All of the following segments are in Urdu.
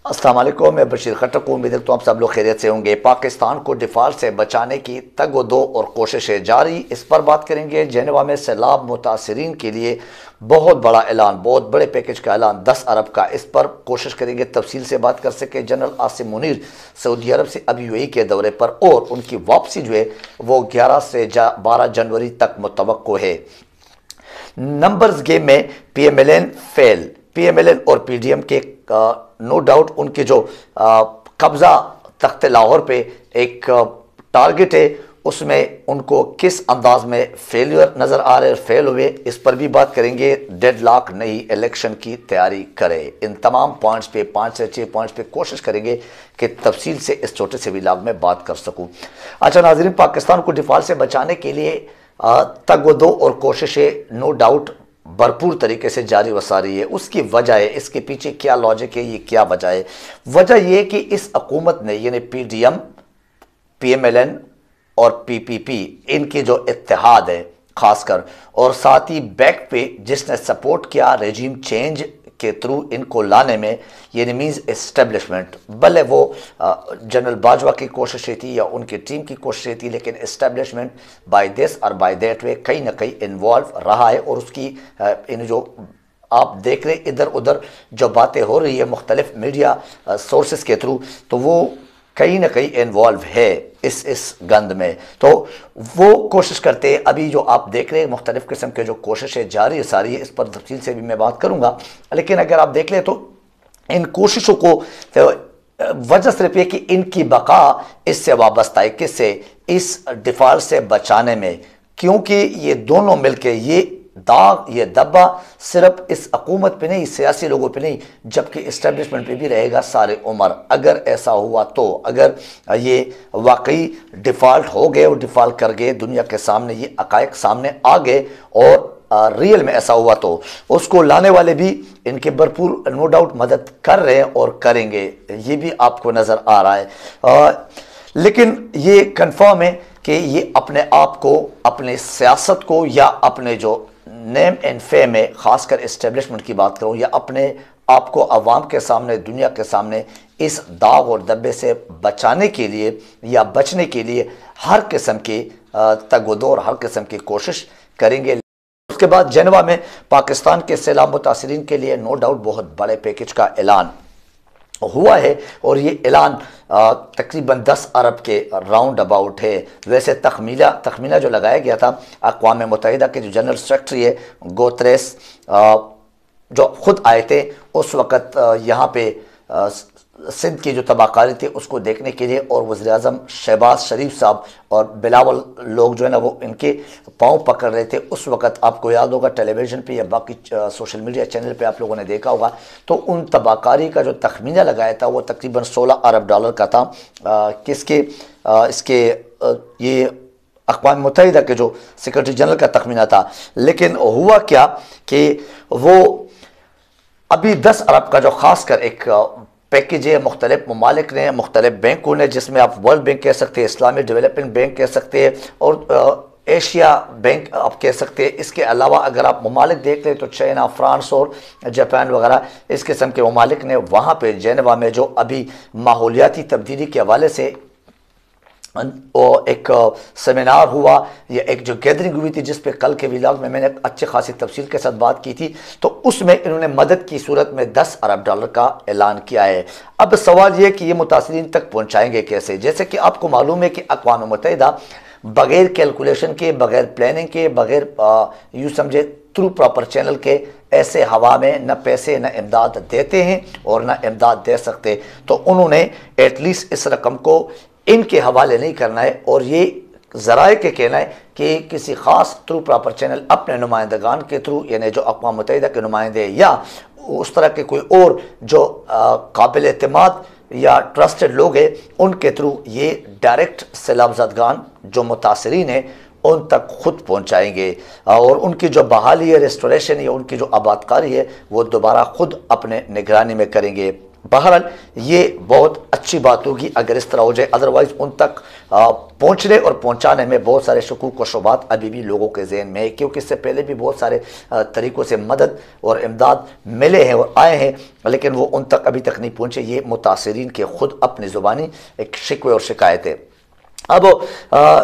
السلام علیکم، میں بشیر خٹک ہوں۔ امید ہے تو آپ سب لوگ خیریت سے ہوں گے۔ پاکستان کو ڈیفالٹ سے بچانے کی تگ و دو اور کوششیں جاری، اس پر بات کریں گے۔ جنیوا میں سیلاب متاثرین کے لیے بہت بڑا اعلان، بہت بڑے پیکج کا اعلان، 10 ارب کا، اس پر کوشش کریں گے تفصیل سے بات کر سکے۔ جنرل عاصم منیر سعودی عرب سے اب UAE کے دورے پر، اور ان کی واپسی جو ہے وہ 11 سے 12 جنوری تک متوقع ہے۔ نمبرز گیم میں PMLN فیل، PMLN اور PDM کے نو ڈاؤٹ ان کے جو قبضہ تخت لاہور پہ ایک ٹارگٹ ہے، اس میں ان کو کس انداز میں فیلیئر نظر آ رہے، فیل ہوئے، اس پر بھی بات کریں گے۔ ڈیڈ لاک نہیں، الیکشن کی تیاری کرے۔ ان تمام پوائنٹس پہ 5 سے 6 پوائنٹس پہ کوشش کریں گے کہ تفصیل سے اس چھوٹے سے ولاگ میں بات کر سکوں۔ اچھا ناظرین، پاکستان کو ڈیفالٹ سے بچانے کے لیے تگ و دو اور کوششیں نو ڈاؤٹ بھرپور طریقے سے جاری و ساری ہے۔ اس کی وجہ ہے، اس کے پیچھے کیا لاجک ہے، یہ کیا وجہ ہے؟ وجہ یہ ہے کہ اس حکومت نے، یعنی PDM، PMLN اور PPP، ان کی جو اتحاد ہے خاص کر، اور ساتھ ہی بیک پہ جس نے سپورٹ کیا ریجیم چینج کے تھرو ان کو لانے میں، یعنی مینز اسٹیبلشمنٹ، بھلے وہ جنرل باجوہ کی کوششیں تھی یا ان کی ٹیم کی کوششیں تھی، لیکن اسٹیبلشمنٹ بائی دس اور بائی دیٹ وے کہیں نہ کہیں انوالو رہا ہے، اور اس کی ان جو آپ دیکھ رہے ادھر ادھر جو باتیں ہو رہی ہے مختلف میڈیا سورسز کے تھرو، تو وہ کہیں نہ کہیں انوالو ہے اس گند میں۔ تو وہ کوشش کرتے ہیں، ابھی جو آپ دیکھ رہے ہیں مختلف قسم کے جو کوششیں جاری ساری ہے، اس پر تفصیل سے بھی میں بات کروں گا، لیکن اگر آپ دیکھ لیں تو ان کوششوں کو وجہ صرف یہ کہ ان کی بقا اس سے وابستہ ہے، کس سے؟ اس ڈیفالٹ سے بچانے میں، کیونکہ یہ دونوں مل کے یہ داغ، یہ دبا صرف اس حکومت پہ نہیں، سیاسی لوگوں پہ نہیں، جبکہ اسٹیبلشمنٹ پہ بھی رہے گا سارے عمر۔ اگر ایسا ہوا تو، اگر یہ واقعی ڈیفالٹ ہو گئے اور ڈیفالٹ کر گئے، دنیا کے سامنے یہ حقائق سامنے آ گئے، اور ریئل میں ایسا ہوا، تو اس کو لانے والے بھی ان کے بھرپور نو ڈاؤٹ مدد کر رہے ہیں اور کریں گے، یہ بھی آپ کو نظر آ رہا ہے۔ لیکن یہ کنفرم ہے کہ یہ اپنے آپ کو، اپنے سیاست کو، یا اپنے جو نیم اینڈ فیم ہے، خاص کر اسٹیبلشمنٹ کی بات کروں، یا اپنے آپ کو عوام کے سامنے، دنیا کے سامنے اس داغ اور دبے سے بچانے کے لیے یا بچنے کے لیے ہر قسم کی تگ و دو اور ہر قسم کی کوشش کریں گے۔ اس کے بعد جنیوا میں پاکستان کے سیلاب متاثرین کے لیے نو ڈاؤٹ بہت بڑے پیکج کا اعلان ہوا ہے، اور یہ اعلان تقریباً 10 ارب کے راؤنڈ اباؤٹ ہے۔ ویسے تخمینہ جو لگایا گیا تھا، اقوام متحدہ کے جو جنرل سیکرٹری ہے گوتریس، جو خود آئے تھے اس وقت یہاں پہ سندھ کی جو تباہ کاری تھی اس کو دیکھنے کے لیے، اور وزیر اعظم شہباز شریف صاحب اور بلاول لوگ جو ہے نا وہ ان کے پاؤں پکڑ رہے تھے اس وقت۔ آپ کو یاد ہوگا ٹیلی ویژن پہ یا باقی سوشل میڈیا چینل پہ آپ لوگوں نے دیکھا ہوگا، تو ان تباہ کاری کا جو تخمینہ لگایا تھا وہ تقریباً 16 ارب ڈالر کا تھا۔ اس کے یہ اقوام متحدہ کے جو سیکرٹری جنرل کا تخمینہ تھا، لیکن ہوا کیا کہ وہ ابھی 10 ارب کا جو خاص کر ایک پیکج ہے، مختلف ممالک نے، مختلف بینکوں نے، جس میں آپ ورلڈ بینک کہہ سکتے ہیں، اسلامی ڈیولپمنٹ بینک کہہ سکتے ہیں، اور ایشیا بینک آپ کہہ سکتے ہیں۔ اس کے علاوہ اگر آپ ممالک دیکھ لیں تو چائنا، فرانس اور جاپان وغیرہ اس قسم کے ممالک نے وہاں پہ جنیوا میں جو ابھی ماحولیاتی تبدیلی کے حوالے سے ایک سیمینار ہوا، یا ایک جو گیدرنگ ہوئی تھی جس پہ کل کے ولاگ میں نے اچھی خاصی تفصیل کے ساتھ بات کی تھی، تو اس میں انہوں نے مدد کی صورت میں 10 ارب ڈالر کا اعلان کیا ہے۔ اب سوال یہ کہ یہ متاثرین تک پہنچائیں گے کیسے؟ جیسے کہ آپ کو معلوم ہے کہ اقوام متحدہ بغیر کیلکولیشن کے، بغیر پلاننگ کے، بغیر یوں سمجھے تھرو پراپر چینل کے ایسے ہوا میں نہ پیسے نہ امداد دیتے ہیں اور نہ امداد دے سکتے، تو انہوں نے ایٹ لیسٹ اس رقم کو ان کے حوالے نہیں کرنا ہے، اور یہ ذرائع کے کہنا ہے کہ کسی خاص تھرو پراپر چینل اپنے نمائندگان کے تھرو، یعنی جو اقوام متحدہ کے نمائندے یا اس طرح کے کوئی اور جو قابل اعتماد یا ٹرسٹڈ لوگ ہیں، ان کے تھرو یہ ڈائریکٹ سیلاب زدگان جو متاثرین ہیں ان تک خود پہنچائیں گے، اور ان کی جو بحالی ہے، ریسٹوریشن یا ان کی جو آباد کاری ہے وہ دوبارہ خود اپنے نگرانی میں کریں گے۔ بہرحال یہ بہت اچھی بات ہوگی اگر اس طرح ہو جائے، ادروائز ان تک پہنچنے اور پہنچانے میں بہت سارے شکوک و شبہات ابھی بھی لوگوں کے ذہن میں ہے، کیونکہ اس سے پہلے بھی بہت سارے طریقوں سے مدد اور امداد ملے ہیں اور آئے ہیں، لیکن وہ ان تک ابھی تک نہیں پہنچے۔ یہ متاثرین کے خود اپنی زبانی ایک شکوے اور شکایت ہے۔ اب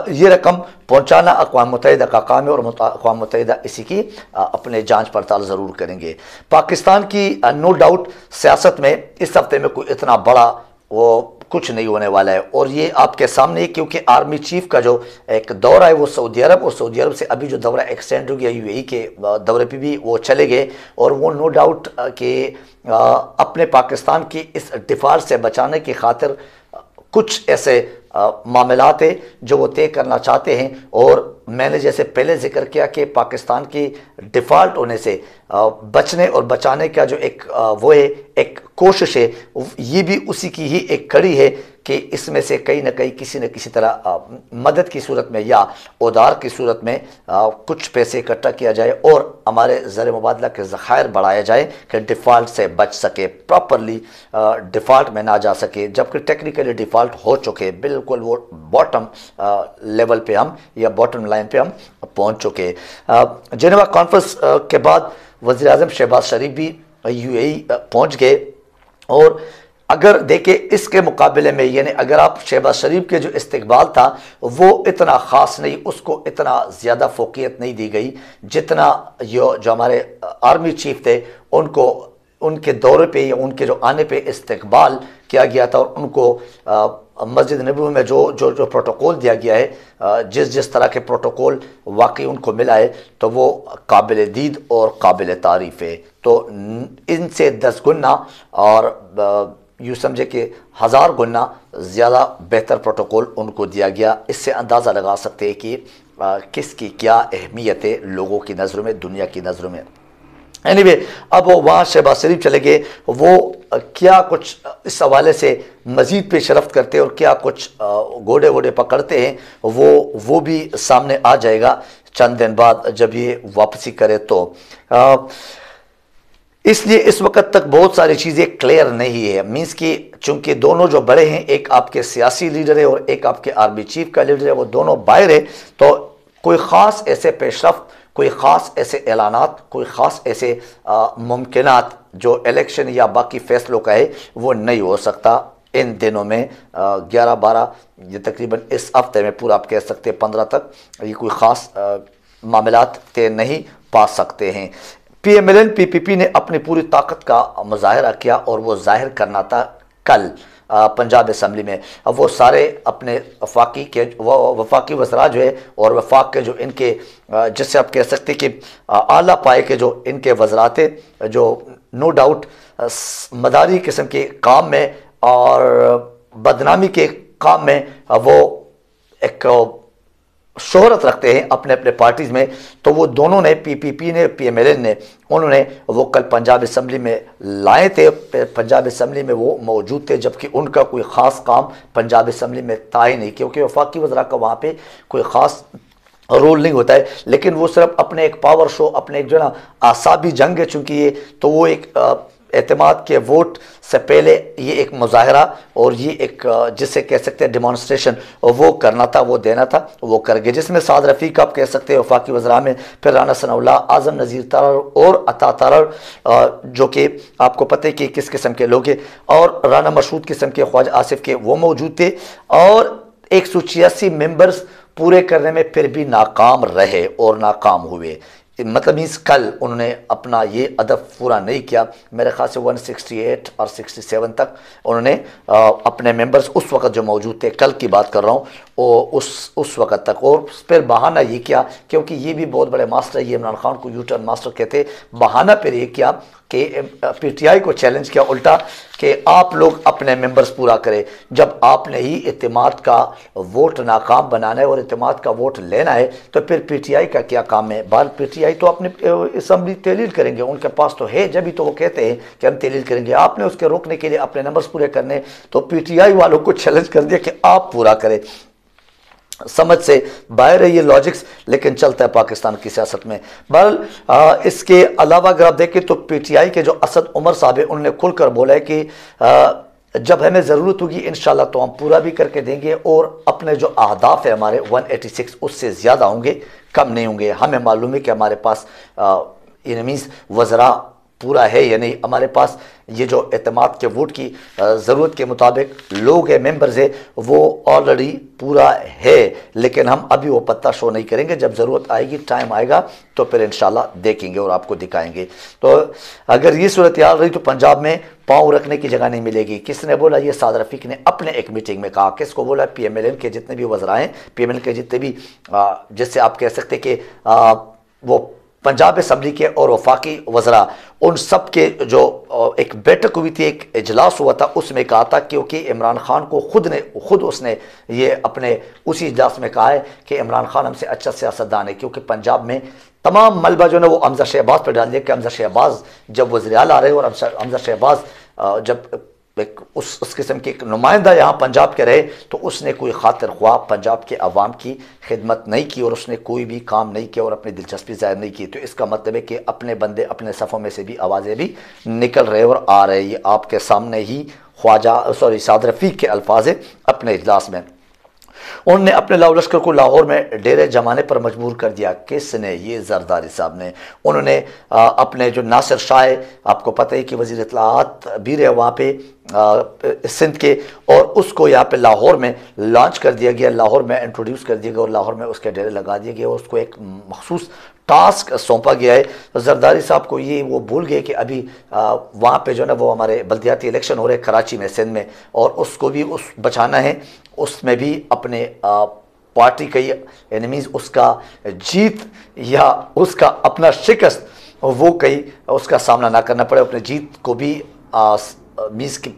یہ رقم پہنچانا اقوام متحدہ کا کام ہے اور اقوام متحدہ اسی کی اپنے جانچ پڑتال ضرور کریں گے۔ پاکستان کی نو ڈاؤٹ سیاست میں اس ہفتے میں کوئی اتنا بڑا وہ کچھ نہیں ہونے والا ہے، اور یہ آپ کے سامنے ہے، کیونکہ آرمی چیف کا جو ایک دورہ ہے وہ سعودی عرب، اور سعودی عرب سے ابھی جو دورہ ایکسٹینڈ ہو گیا یو اے ای کے دورے پہ بھی وہ چلے گئے، اور وہ نو ڈاؤٹ کہ اپنے پاکستان کی اس ڈیفالٹ سے بچانے کی خاطر کچھ ایسے معاملات ہیں جو وہ طے کرنا چاہتے ہیں، اور میں نے جیسے پہلے ذکر کیا کہ پاکستان کی ڈیفالٹ ہونے سے بچنے اور بچانے کا جو ایک وہ ہے، ایک کوشش ہے، یہ بھی اسی کی ہی ایک کڑی ہے کہ اس میں سے کہیں نہ کہیں کسی نہ کسی طرح مدد کی صورت میں یا ادھار کی صورت میں کچھ پیسے اکٹھا کیا جائے اور ہمارے زر مبادلہ کے ذخائر بڑھایا جائے کہ ڈیفالٹ سے بچ سکے، پراپرلی ڈیفالٹ میں نہ جا سکے، جبکہ ٹیکنیکلی ڈیفالٹ ہو چکے، بالکل وہ باٹم لیول پہ ہم یا باٹم لائن پہ ہم پہنچ چکے۔ جنیوا کانفرنس کے بعد وزیر اعظم شہباز شریف بھی یو اے ای پہنچ گئے، اور اگر دیکھیں اس کے مقابلے میں، یعنی اگر آپ شہباز شریف کے جو استقبال تھا وہ اتنا خاص نہیں، اس کو اتنا زیادہ فوقیت نہیں دی گئی جتنا جو ہمارے آرمی چیف تھے ان کو ان کے دورے پہ یا ان کے جو آنے پہ استقبال کیا گیا تھا، اور ان کو مسجد نبوی میں جو پروٹوکول دیا گیا ہے، جس طرح کے پروٹوکول واقعی ان کو ملا ہے، تو وہ قابل دید اور قابل تعریف ہے۔ تو ان سے 10 گنا اور یوں سمجھے کہ 1000 گنا زیادہ بہتر پروٹوکول ان کو دیا گیا۔ اس سے اندازہ لگا سکتے ہیں کہ کس کی کیا اہمیت ہے لوگوں کی نظروں میں، دنیا کی نظروں میں۔ اینی اب وہاں شہباز شریف چلے گئے، وہ کیا کچھ اس حوالے سے مزید پیش رفت کرتے اور کیا کچھ گوڑے ووڑے پکڑتے ہیں وہ بھی سامنے آ جائے گا چند دن بعد جب یہ واپسی کرے تو۔ اس لیے اس وقت تک بہت ساری چیزیں کلیئر نہیں ہے، مینس کہ چونکہ دونوں جو بڑے ہیں، ایک آپ کے سیاسی لیڈر ہے اور ایک آپ کے آرمی چیف کا لیڈر ہے، وہ دونوں باہر ہے، تو کوئی خاص ایسے پیش رفت، کوئی خاص ایسے اعلانات، کوئی خاص ایسے ممکنات جو الیکشن یا باقی فیصلوں کا ہے وہ نہیں ہو سکتا ان دنوں میں۔ 11-12 یہ تقریباً اس ہفتے میں پورا آپ کہہ سکتے 15 تک یہ کوئی خاص معاملات طے نہیں پا سکتے ہیں۔ پی ایم ایل این پی پی پی نے اپنی پوری طاقت کا مظاہرہ کیا اور وہ ظاہر کرنا تھا کل پنجاب اسمبلی میں۔ اب وہ سارے اپنے وفاقی وزراء جو ہے اور وفاق کے جو ان کے جس سے آپ کہہ سکتے کہ اعلیٰ پائے کے جو ان کے وزرات ہیں، جو نو ڈاؤٹ مداری قسم کے کام میں اور بدنامی کے کام میں وہ ایک شہرت رکھتے ہیں اپنے اپنے پارٹیز میں، تو وہ دونوں نے پی پی پی نے پی ایم ایل این نے انہوں نے وہ کل پنجاب اسمبلی میں لائے تھے، پنجاب اسمبلی میں وہ موجود تھے، جبکہ ان کا کوئی خاص کام پنجاب اسمبلی میں تھا ہی نہیں، کیونکہ وفاقی وزراء کا وہاں پہ کوئی خاص رول نہیں ہوتا ہے، لیکن وہ صرف اپنے ایک پاور شو، اپنے ایک جو نا اعصابی جنگ ہے چونکہ یہ، تو وہ ایک اعتماد کے ووٹ سے پہلے یہ ایک مظاہرہ اور یہ ایک جسے کہہ سکتے ہیں ڈیمانسٹریشن وہ کرنا تھا، وہ دینا تھا، وہ کر گئے، جس میں سعد رفیق آپ کہہ سکتے ہیں وفاقی وزراء میں، پھر رانا ثناء اللہ، اعظم نذیر ترر اور عطا ترر جو کہ آپ کو پتہ ہے کہ کس قسم کے لوگ ہیں، اور رانا مشہود قسم کے خواجہ آصف کے وہ موجود تھے، اور 186 ممبرز پورے کرنے میں پھر بھی ناکام رہے اور ناکام ہوئے۔ مطلب کل انہوں نے اپنا یہ ہدف پورا نہیں کیا، میرے خیال سے 168 اور 67 تک انہوں نے اپنے ممبرز اس وقت جو موجود تھے، کل کی بات کر رہا ہوں، اس وقت تک، اور پھر بہانہ یہ کیا، کیونکہ یہ بھی بہت بڑے ماسٹر، یہ عمران خان کو یو ٹرن ماسٹر کہتے، بہانہ پھر یہ کیا کہ پی ٹی آئی کو چیلنج کیا الٹا کہ آپ لوگ اپنے ممبرز پورا کریں، جب آپ نے ہی اعتماد کا ووٹ ناکام بنانا ہے اور اعتماد کا ووٹ لینا ہے تو پھر پی ٹی آئی کا کیا کام ہے؟ بال پی ٹی آئی تو اپنی اسمبلی تحلیل کریں گے، ان کے پاس تو ہے، جبھی تو وہ کہتے ہیں کہ ہم تحلیل کریں گے، آپ نے اس کے روکنے کے لیے اپنے نمبرز پورے کرنے، تو پی ٹی آئی والوں کو چیلنج کر دیا کہ آپ پورا کریں۔ سمجھ سے باہر ہے یہ لاجکس، لیکن چلتا ہے پاکستان کی سیاست میں۔ بہرحال اس کے علاوہ اگر آپ دیکھیں تو پی ٹی آئی کے جو اسد عمر صاحب ہیں، انہوں نے کھل کر بولا ہے کہ جب ہمیں ضرورت ہوگی انشاءاللہ تو ہم پورا بھی کر کے دیں گے، اور اپنے جو اہداف ہے ہمارے 186 اس سے زیادہ ہوں گے، کم نہیں ہوں گے۔ ہمیں معلوم ہے کہ ہمارے پاس مینز وزراء پورا ہے یا نہیں، ہمارے پاس یہ جو اعتماد کے ووٹ کی ضرورت کے مطابق لوگ ہیں، ممبرز ہیں، وہ آلریڈی پورا ہے، لیکن ہم ابھی وہ پتہ شو نہیں کریں گے۔ جب ضرورت آئے گی، ٹائم آئے گا تو پھر انشاءاللہ دیکھیں گے اور آپ کو دکھائیں گے۔ تو اگر یہ صورتحال رہی تو پنجاب میں پاؤں رکھنے کی جگہ نہیں ملے گی۔ کس نے بولا؟ یہ سعد رفیق نے اپنے ایک میٹنگ میں کہا۔ کس کو بولا؟ پی ایم ایل این کے جتنے بھی وزراء ہیں، پی ایم ایل کے جتنے بھی جس سے آپ کہہ سکتے کہ وہ پنجاب اسمبلی کے اور وفاقی وزراء، ان سب کے جو ایک بیٹھک ہوئی تھی، ایک اجلاس ہوا تھا، اس میں کہا تھا کیونکہ عمران خان کو خود اس نے یہ اپنے اسی اجلاس میں کہا ہے کہ عمران خان ہم سے اچھا سیاستدان ہے، کیونکہ پنجاب میں تمام ملبہ جو ہے وہ حمزہ شہباز پہ ڈال دیا کہ حمزہ شہباز جب وزیراعلی آ رہے اور حمزہ شہباز جب اس قسم کے ایک نمائندہ یہاں پنجاب کے رہے تو اس نے کوئی خاطر خواہ پنجاب کے عوام کی خدمت نہیں کی، اور اس نے کوئی بھی کام نہیں کیا اور اپنی دلچسپی ظاہر نہیں کی۔ تو اس کا مطلب ہے کہ اپنے بندے اپنے صفوں میں سے بھی آوازیں بھی نکل رہے اور آ رہے۔ یہ آپ کے سامنے ہی سعد رفیق کے الفاظ ہیں اپنے اجلاس میں۔ انہوں نے اپنے لاؤ لشکر کو لاہور میں ڈیرے جمانے پر مجبور کر دیا۔ کس نے؟ یہ زرداری صاحب نے۔ انہوں نے اپنے جو ناصر شاہ، آپ کو پتہ ہے کہ وزیر اطلاعات بھی رہے وہاں پہ سندھ کے، اور اس کو یہاں پہ لاہور میں لانچ کر دیا گیا، لاہور میں انٹروڈیوس کر دیا گیا اور لاہور میں اس کے ڈیرے لگا دیے گئے اور اس کو ایک مخصوص ٹاسک سونپا گیا ہے۔ زرداری صاحب کو یہ وہ بھول گئے کہ ابھی وہاں پہ جو ہے نا وہ ہمارے بلدیاتی الیکشن ہو رہے کراچی میں، سندھ میں، اور اس کو بھی بچانا ہے۔ اس میں بھی اپنے پارٹی کا انیمیز اس کا جیت یا اس کا اپنا شکست وہ کہیں اس کا سامنا نہ کرنا پڑے، اپنے جیت کو بھی میز کی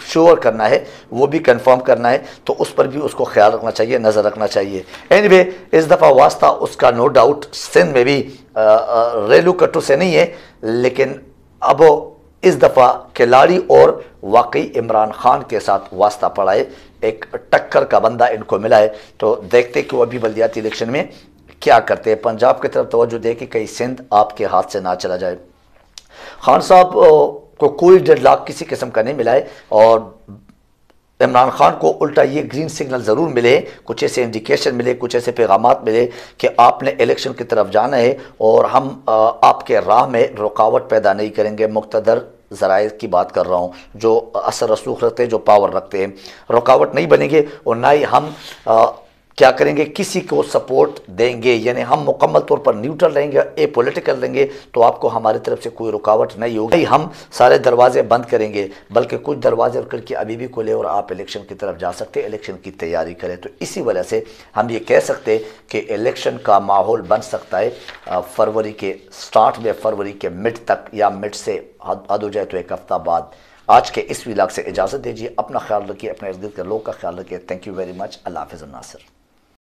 شور کرنا ہے، وہ بھی کنفرم کرنا ہے، تو اس پر بھی اس کو خیال رکھنا چاہیے، نظر رکھنا چاہیے۔ اینی اس دفعہ واسطہ اس کا نو ڈاؤٹ سندھ میں بھی ریلو کٹو سے نہیں ہے، لیکن اب اس دفعہ کھلاڑی اور واقعی عمران خان کے ساتھ واسطہ پڑا ہے، ایک ٹکر کا بندہ ان کو ملا ہے۔ تو دیکھتے کہ وہ ابھی بلدیاتی الیکشن میں کیا کرتے ہیں۔ پنجاب کی طرف توجہ دے کہ کہیں سندھ آپ کے ہاتھ سے نہ چلا جائے۔ خان صاحب کو کوئی ڈیڈ لاک کسی قسم کا نہیں ملا ہے، اور عمران خان کو الٹا یہ گرین سگنل ضرور ملے، کچھ ایسے انڈیکیشن ملے، کچھ ایسے پیغامات ملے کہ آپ نے الیکشن کی طرف جانا ہے اور ہم آپ کے راہ میں رکاوٹ پیدا نہیں کریں گے۔ مقتدر ذرائع کی بات کر رہا ہوں، جو اثر رسوخ رکھتے ہیں، جو پاور رکھتے ہیں، رکاوٹ نہیں بنیں گے، اور نہ ہی ہم کیا کریں گے، کسی کو سپورٹ دیں گے، یعنی ہم مکمل طور پر نیوٹرل رہیں گے، اے پولیٹیکل رہیں گے، تو آپ کو ہماری طرف سے کوئی رکاوٹ نہیں ہوگی۔ ہم سارے دروازے بند کریں گے، بلکہ کچھ دروازے اور کھڑکی ابھی بھی کھلے اور آپ الیکشن کی طرف جا سکتے، الیکشن کی تیاری کریں۔ تو اسی وجہ سے ہم یہ کہہ سکتے کہ الیکشن کا ماحول بن سکتا ہے فروری کے سٹارٹ میں، فروری کے مڈ تک، یا مڈ سے حد ہو جائے تو ایک ہفتہ بعد۔ آج کے اس ویلاگ سے اجازت دیجیے، اپنا خیال رکھیے، اپنے ارد گرد کے لوگ کا خیال رکھیے۔ Thank you very much. اللہ حافظ الناصر۔